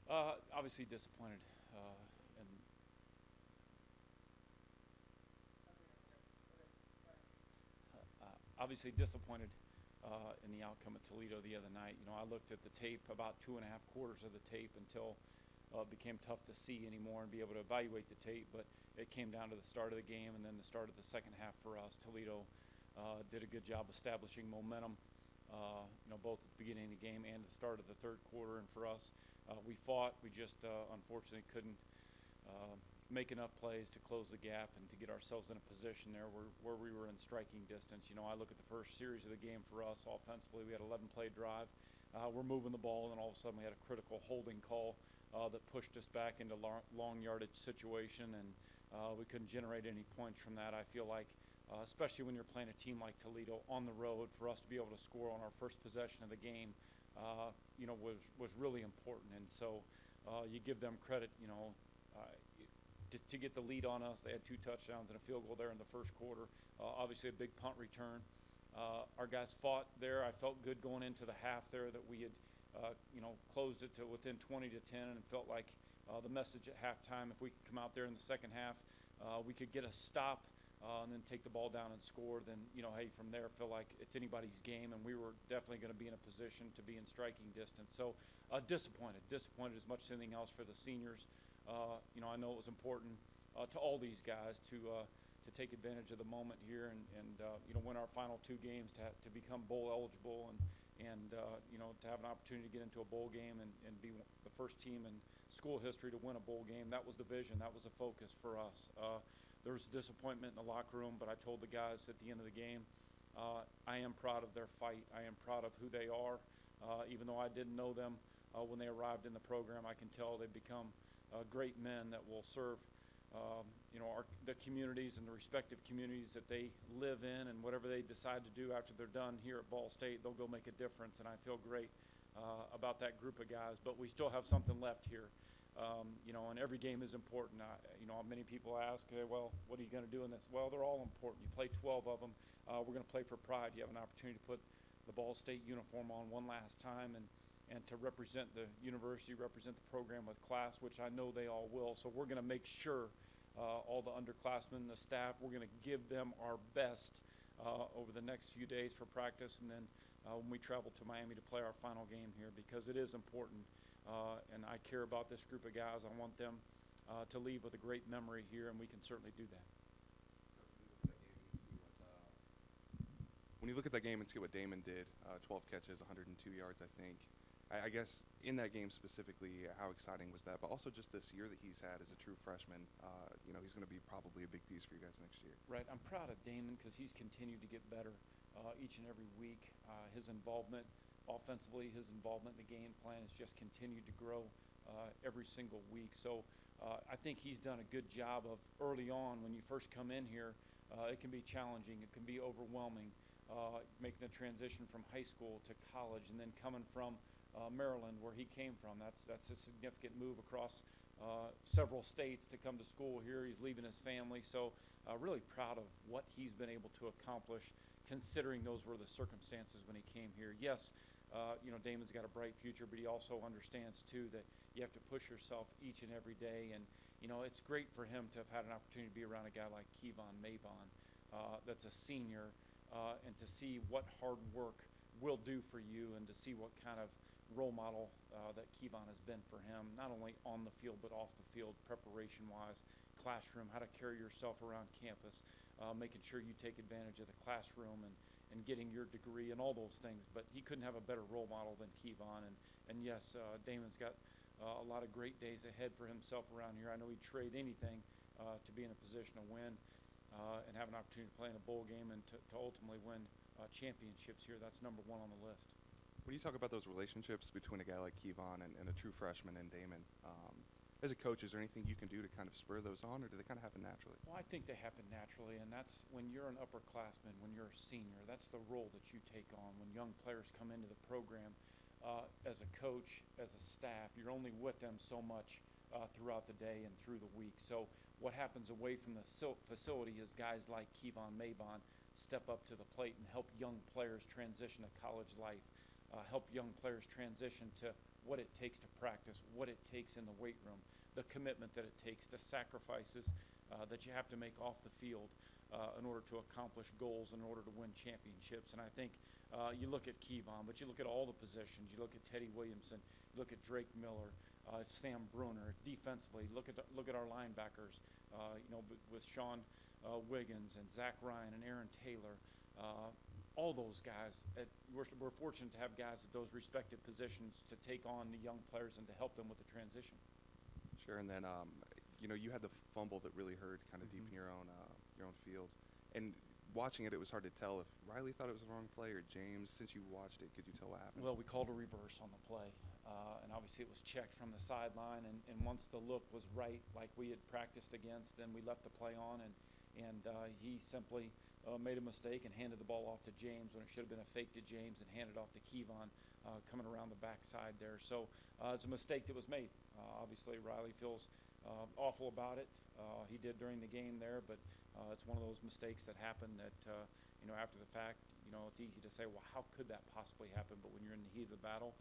Obviously disappointed, and obviously disappointed in the outcome at Toledo the other night. I looked at the tape, about 2.5 quarters of the tape, until it became tough to see anymore and be able to evaluate the tape. But it came down to the start of the game and then the start of the second half for us. Toledo did a good job establishing momentum, both at the beginning of the game and the start of the third quarter. And for us, we fought. We just unfortunately couldn't make enough plays to close the gap and to get ourselves in a position there where we were in striking distance. I look at the first series of the game for us offensively. We had an 11-play drive. We're moving the ball, and all of a sudden we had a critical holding call that pushed us back into long yardage situation, and we couldn't generate any points from that. I feel like, especially when you're playing a team like Toledo on the road, for us to be able to score on our first possession of the game, was really important. And so you give them credit, to get the lead on us. They had 2 touchdowns and a field goal there in the first quarter. Obviously a big punt return. Our guys fought there. I felt good going into the half there that we had closed it to within 20-10, and felt like the message at halftime, if we could come out there in the second half, we could get a stop and then take the ball down and score, then, hey, from there, feel like it's anybody's game, and we were definitely going to be in a position to be in striking distance. So disappointed as much as anything else for the seniors. I know it was important to all these guys to take advantage of the moment here and win our final 2 games to become bowl eligible and to have an opportunity to get into a bowl game and be the first team in school history to win a bowl game. That was the vision. That was the focus for us. There was disappointment in the locker room, but I told the guys at the end of the game, I am proud of their fight. I am proud of who they are. Even though I didn't know them when they arrived in the program, I can tell they've become great men that will serve the communities and the respective communities that they live in, and whatever they decide to do after they're done here at Ball State, they'll go make a difference. And I feel great about that group of guys. But we still have something left here. And every game is important. Many people ask, well, what are you going to do in this? Well, they're all important. You play 12 of them. We're going to play for pride. You have an opportunity to put the Ball State uniform on one last time and to represent the university, represent the program with class, which I know they all will. So we're going to make sure all the underclassmen, the staff, we're going to give them our best over the next few days for practice, and then when we travel to Miami to play our final game here, because it is important. And I care about this group of guys. I want them to leave with a great memory here, and we can certainly do that. When you look at that game and see what Damon did, 12 catches, 102 yards, I think. I guess in that game specifically, how exciting was that? But also just this year that he's had as a true freshman, he's going to be probably a big piece for you guys next year. Right. I'm proud of Damon because he's continued to get better each and every week. His involvement offensively, his involvement in the game plan has just continued to grow every single week. So I think he's done a good job of early on, when you first come in here, it can be challenging. It can be overwhelming, making the transition from high school to college, and then coming from Maryland, where he came from. That's a significant move across several states to come to school here. He's leaving his family. So really proud of what he's been able to accomplish, considering those were the circumstances when he came here. Yes, Damon's got a bright future, but he also understands too that you have to push yourself each and every day. And it's great for him to have had an opportunity to be around a guy like Kevon Mabon, that's a senior, and to see what hard work will do for you, and to see what kind of role model that Kevon has been for him, not only on the field but off the field, preparation-wise, classroom, how to carry yourself around campus, making sure you take advantage of the classroom and getting your degree and all those things. But he couldn't have a better role model than Kevon. And yes, Damon's got a lot of great days ahead for himself around here. I know he'd trade anything to be in a position to win and have an opportunity to play in a bowl game and to ultimately win championships here. That's number 1 on the list. When you talk about those relationships between a guy like Kevon and a true freshman and Damon, as a coach, is there anything you can do to kind of spur those on, or do they kind of happen naturally? Well, I think they happen naturally, and that's when you're an upperclassman, when you're a senior, that's the role that you take on. When young players come into the program, as a coach, as a staff, you're only with them so much throughout the day and through the week. So what happens away from the facility is guys like Kevon Mabon step up to the plate and help young players transition to college life. Help young players transition to what it takes to practice, what it takes in the weight room, the commitment that it takes, the sacrifices that you have to make off the field in order to accomplish goals, in order to win championships. And I think you look at Kevon, but you look at all the positions. You look at Teddy Williamson, you look at Drake Miller, Sam Bruner. Defensively, look at our linebackers. With Sean Wiggins and Zach Ryan and Aaron Taylor. All those guys, we're fortunate to have guys at those respective positions to take on the young players and to help them with the transition. Sure, and then you had the fumble that really hurt, kind of deep in your own field, and watching it was hard to tell if Riley thought it was the wrong play or James. Since you watched it, could you tell what happened? Well, we called a reverse on the play, and obviously it was checked from the sideline. And once the look was right, like we had practiced against, then we left the play on, and he simply made a mistake and handed the ball off to James when it should have been a fake to James and handed off to Kevon coming around the backside there. So it's a mistake that was made. Obviously, Riley feels awful about it. He did during the game there, but it's one of those mistakes that happen that, after the fact, it's easy to say, well, how could that possibly happen? But when you're in the heat of the battle,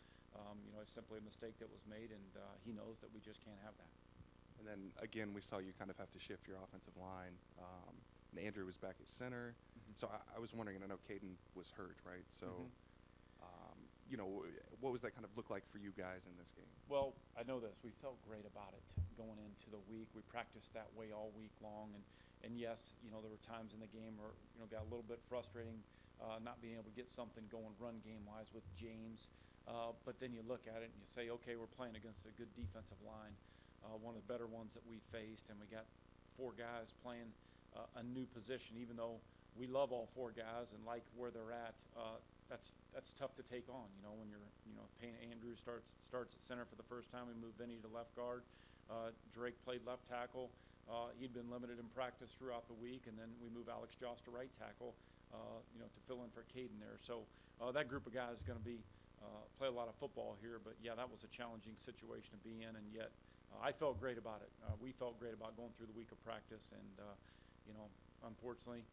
it's simply a mistake that was made, and he knows that we just can't have that. And then, again, we saw you kind of have to shift your offensive line. And Andrew was back at center. So I was wondering, and I know Caden was hurt, right? So, what was that kind of look like for you guys in this game? Well, I know this. We felt great about it going into the week. We practiced that way all week long. And yes, there were times in the game where, got a little bit frustrating not being able to get something going run game-wise with James. But then you look at it and you say, okay, we're playing against a good defensive line, one of the better ones that we faced, and we got 4 guys playing a new position. Even though we love all 4 guys and like where they're at, that's tough to take on. When you're Payne Andrews starts at center for the first time. We moved Vinny to left guard. Drake played left tackle. He'd been limited in practice throughout the week, and then we move Alex Joss to right tackle, to fill in for Caden there. So that group of guys is going to be play a lot of football here. But yeah, that was a challenging situation to be in, and yet I felt great about it. We felt great about going through the week of practice, and unfortunately,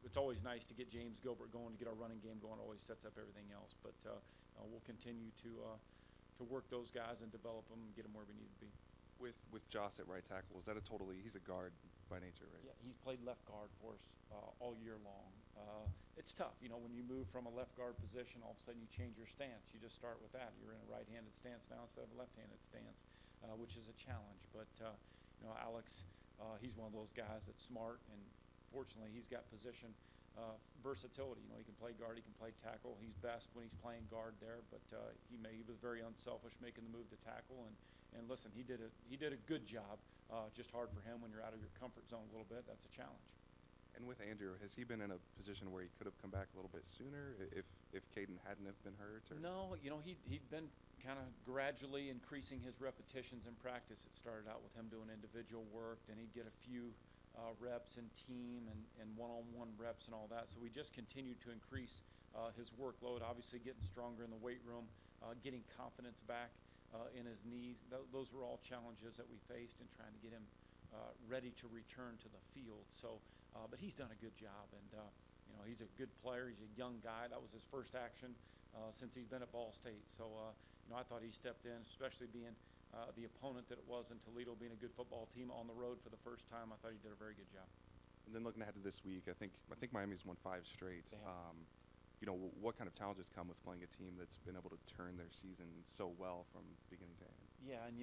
it's always nice to get James Gilbert going, to get our running game going. It always sets up everything else. But we'll continue to work those guys and develop them and get them where we need to be. With Joss at right tackle, is that he's a guard by nature, right? Yeah, he's played left guard for us all year long. It's tough, when you move from a left guard position, all of a sudden you change your stance. You just start with that. You're in a right-handed stance now instead of a left-handed stance, which is a challenge. But Alex, he's one of those guys that's smart, and fortunately he's got position versatility. He can play guard, he can play tackle. He's best when he's playing guard there, but he was very unselfish making the move to tackle. And listen, he did a good job. Just hard for him when you're out of your comfort zone a little bit. That's a challenge. And with Andrew, has he been in a position where he could have come back a little bit sooner if Caden hadn't have been hurt? Or? No, he'd been kind of gradually increasing his repetitions in practice. It started out with him doing individual work, then he'd get a few reps in team and one-on-one reps and all that. So we just continued to increase his workload, obviously getting stronger in the weight room, getting confidence back in his knees. Those were all challenges that we faced in trying to get him ready to return to the field. So, but he's done a good job, and he's a good player. He's a young guy. That was his first action since he's been at Ball State. So, I thought he stepped in, especially being the opponent that it was in Toledo, being a good football team on the road for the first time. I thought he did a very good job. And then looking ahead to this week, I think Miami's won 5 straight. What kind of challenges come with playing a team that's been able to turn their season so well from beginning to end? Yeah, and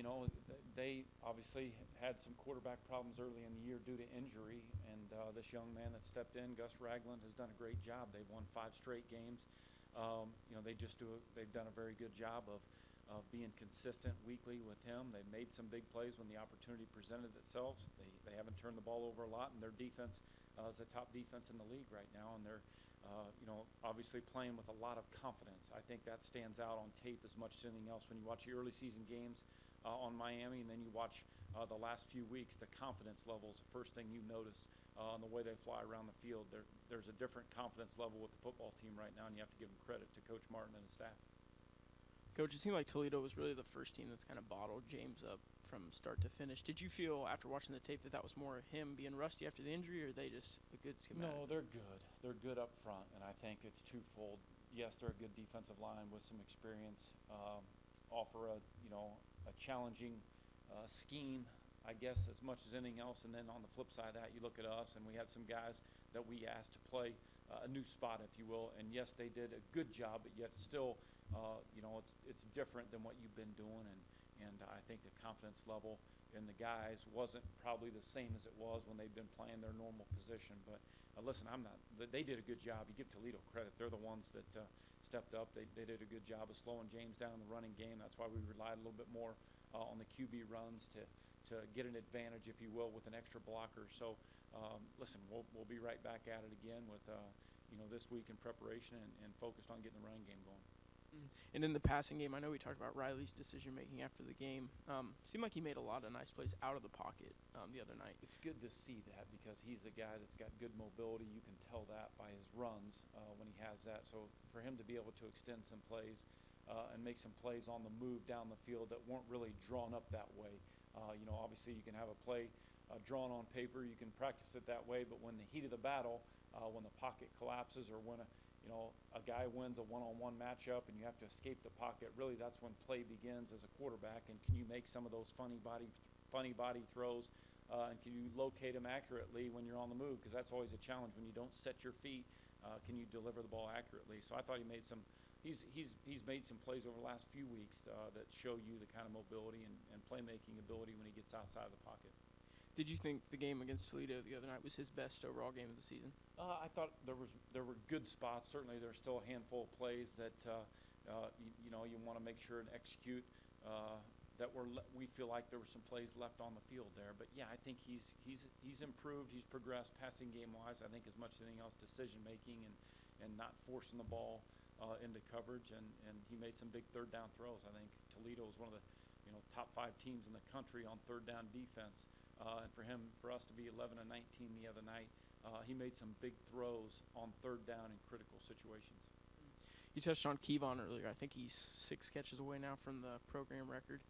they obviously had some quarterback problems early in the year due to injury, and this young man that stepped in, Gus Ragland, has done a great job. They've won 5 straight games. They've done a very good job of being consistent weekly with him. They've made some big plays when the opportunity presented itself. They haven't turned the ball over a lot, and their defense is the top defense in the league right now, and they're obviously playing with a lot of confidence. I think that stands out on tape as much as anything else. When you watch the early season games on Miami, and then you watch the last few weeks, the confidence levels, the first thing you notice on the way they fly around the field. There's a different confidence level with the football team right now, and you have to give them credit to Coach Martin and his staff. Coach, it seemed like Toledo was really the first team that's kind of bottled James up from start to finish. Did you feel after watching the tape that was more him being rusty after the injury, or are they just a good schematic? No, they're good. They're good up front, and I think it's twofold. yes, they're a good defensive line with some experience. Offer a challenging scheme, I guess, as much as anything else. And then on the flip side of that, you look at us, and we had some guys that we asked to play a new spot, if you will. And yes, they did a good job, but yet still, it's different than what you've been doing. And I think the confidence level in the guys wasn't probably the same as it was when they've been playing their normal position. But listen, they did a good job. You give Toledo credit. They're the ones that stepped up. They did a good job of slowing James down in the running game. That's why we relied a little bit more on the QB runs to get an advantage, if you will, with an extra blocker. So, listen, we'll be right back at it again with this week in preparation and focused on getting the running game going. And in the passing game, I know we talked about Riley's decision-making after the game. Seemed like he made a lot of nice plays out of the pocket the other night. It's good to see that because he's a guy that's got good mobility. You can tell that by his runs when he has that. So for him to be able to extend some plays and make some plays on the move down the field that weren't really drawn up that way. Obviously you can have a play drawn on paper. You can practice it that way. But when the heat of the battle, when the pocket collapses or when a guy wins a one-on-one matchup and you have to escape the pocket, really that's when play begins as a quarterback. And can you make some of those funny body throws and can you locate them accurately when you're on the move? Because that's always a challenge when you don't set your feet. Can you deliver the ball accurately? So I thought he made some. He's made some plays over the last few weeks that show you the kind of mobility and playmaking ability when he gets outside of the pocket. Did you think the game against Toledo the other night was his best overall game of the season? I thought there were good spots. Certainly, there's still a handful of plays that you want to make sure and execute. We feel like there were some plays left on the field there. But yeah, I think he's improved. He's progressed passing game wise. I think as much as anything else, decision making and not forcing the ball into coverage. And he made some big third down throws. I think Toledo is one of the top 5 teams in the country on third down defense. And for us to be 11 and 19 the other night, he made some big throws on third down in critical situations. You touched on Kevon earlier. I think he's 6 catches away now from the program record.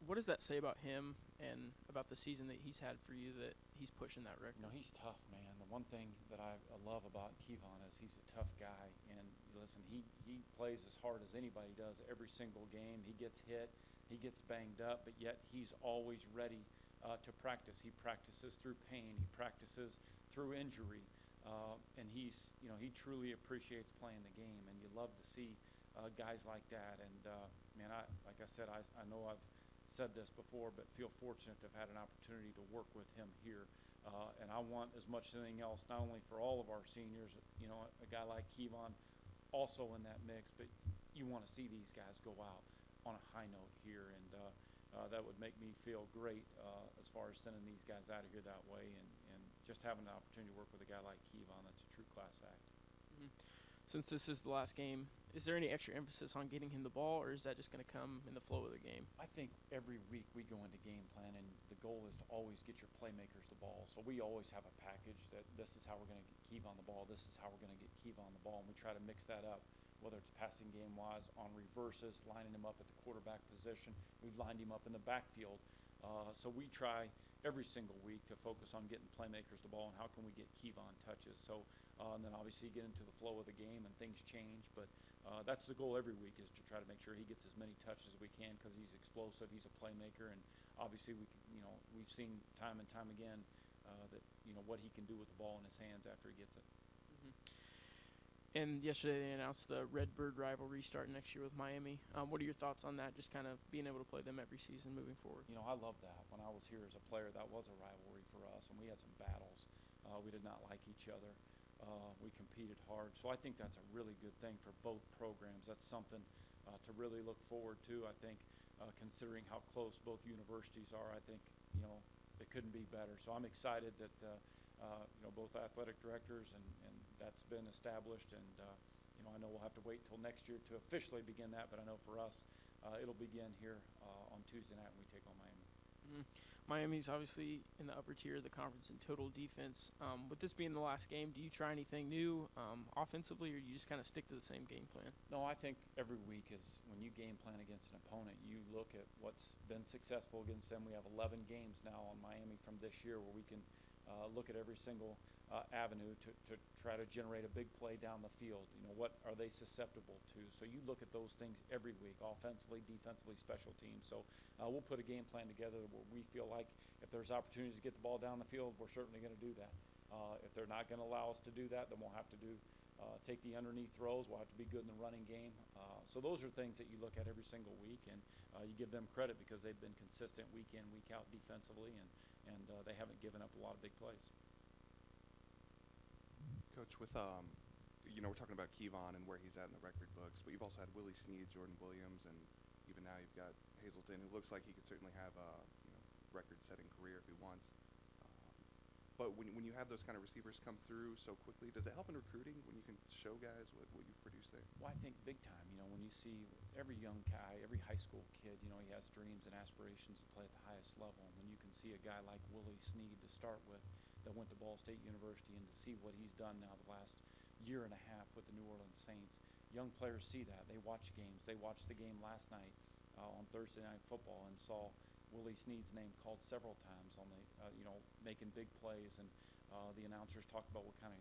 What does that say about him and about the season that he's had for you that he's pushing that record? He's tough, man. The one thing that I love about Kevon is he's a tough guy. And listen, he plays as hard as anybody does every single game. He gets hit, he gets banged up, but yet he's always ready to practice. He practices through pain. He practices through injury. And he truly appreciates playing the game. And you love to see guys like that. And, man, like I said, I know I've said this before, but feel fortunate to have had an opportunity to work with him here. And I want as much as anything else, not only for all of our seniors, a guy like Kevon also in that mix, but you want to see these guys go out on a high note here. And that would make me feel great as far as sending these guys out of here that way and just having an opportunity to work with a guy like Kevon. That's a true class act. Mm-hmm. Since this is the last game, is there any extra emphasis on getting him the ball, or is that just going to come in the flow of the game? I think every week we go into game plan, and the goal is to always get your playmakers the ball. So we always have a package that this is how we're going to get Kevon the ball, this is how we're going to get Kevon the ball, and we try to mix that up, whether it's passing game-wise, on reverses, lining him up at the quarterback position. We've lined him up in the backfield. So we try every single week to focus on getting playmakers the ball and how can we get Kevon touches. So, and then obviously get into the flow of the game and things change. But that's the goal every week, is to try to make sure he gets as many touches as we can because he's explosive, he's a playmaker, and obviously we've seen time and time again that what he can do with the ball in his hands after he gets it. Mm-hmm. And yesterday they announced the Redbird rivalry starting next year with Miami. What are your thoughts on that, just kind of being able to play them every season moving forward? I love that. When I was here as a player, that was a rivalry for us, and we had some battles. We did not like each other. We competed hard. So I think that's a really good thing for both programs. That's something to really look forward to. I think considering how close both universities are, I think, it couldn't be better. So I'm excited that both athletic directors and that's been established, and I know we'll have to wait till next year to officially begin that, but I know for us it'll begin here on Tuesday night when we take on Miami. Mm-hmm. Miami's obviously in the upper tier of the conference in total defense. With this being the last game, do you try anything new offensively, or do you just kind of stick to the same game plan? No, I think every week is when you game plan against an opponent, you look at what's been successful against them. We have 11 games now on Miami from this year where we can look at every single avenue to try to generate a big play down the field. You know, what are they susceptible to? So you look at those things every week, offensively, defensively, special teams. So we'll put a game plan together where we feel like if there's opportunities to get the ball down the field, we're certainly going to do that. If they're not going to allow us to do that, then we'll have to take the underneath throws. We'll have to be good in the running game. So those are things that you look at every single week, and you give them credit because they've been consistent week in, week out defensively, and they haven't given up a lot of big plays. Coach, with we're talking about Kevon and where he's at in the record books, but you've also had Willie Snead, Jordan Williams, and even now you've got Hazelton, who looks like he could certainly have a record-setting career if he wants. But when you have those kind of receivers come through so quickly, does it help in recruiting when you can show guys what you've produced there? Well, I think big time. You know, when you see every young guy, every high school kid, you know, he has dreams and aspirations to play at the highest level. And when you can see a guy like Willie Snead to start with that went to Ball State University, and to see what he's done now the last year and a half with the New Orleans Saints, young players see that. They watch games. They watched the game last night on Thursday Night Football and saw Willie Snead's name called several times on the, making big plays, and the announcers talked about what kind of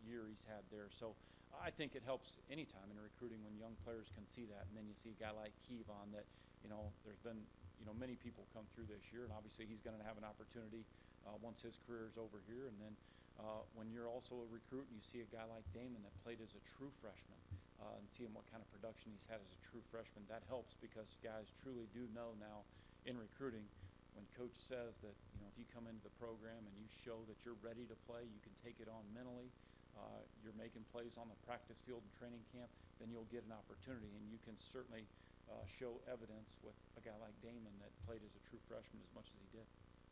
year he's had there. So I think it helps anytime in recruiting when young players can see that, and then you see a guy like Kevon that, there's been, many people come through this year, and obviously he's going to have an opportunity once his career is over here. And then when you're also a recruit and you see a guy like Damon that played as a true freshman, and seeing what kind of production he's had as a true freshman, that helps because guys truly do know now in recruiting, when coach says that, if you come into the program and you show that you're ready to play, you can take it on mentally, you're making plays on the practice field and training camp, then you'll get an opportunity. And you can certainly show evidence with a guy like Damon that played as a true freshman as much as he did.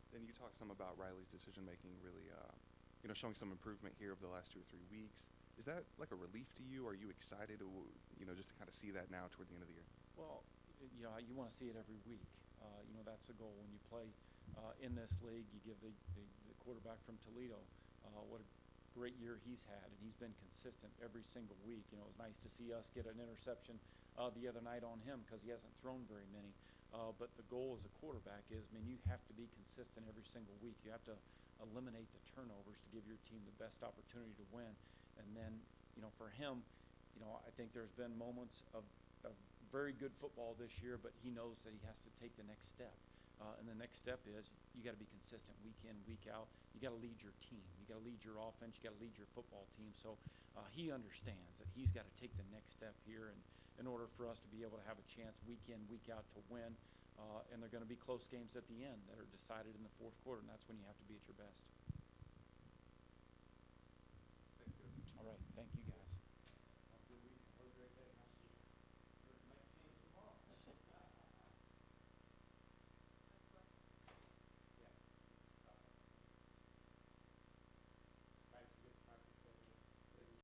Then you talk some about Riley's decision-making really, showing some improvement here over the last 2 or 3 weeks. Is that like a relief to you? Are you excited, just to kind of see that now toward the end of the year? Well, you want to see it every week. That's the goal. When you play in this league, you give the quarterback from Toledo what a great year he's had, and he's been consistent every single week. It was nice to see us get an interception the other night on him because he hasn't thrown very many. But the goal as a quarterback is, you have to be consistent every single week. You have to eliminate the turnovers to give your team the best opportunity to win. And then, for him, I think there's been moments of very good football this year, but he knows that he has to take the next step. And the next step is you got to be consistent week in, week out. You got to lead your team. You got to lead your offense. You got to lead your football team. So he understands that he's got to take the next step here, and in order for us to be able to have a chance week in, week out to win. And they're going to be close games at the end that are decided in the fourth quarter, and that's when you have to be at your best.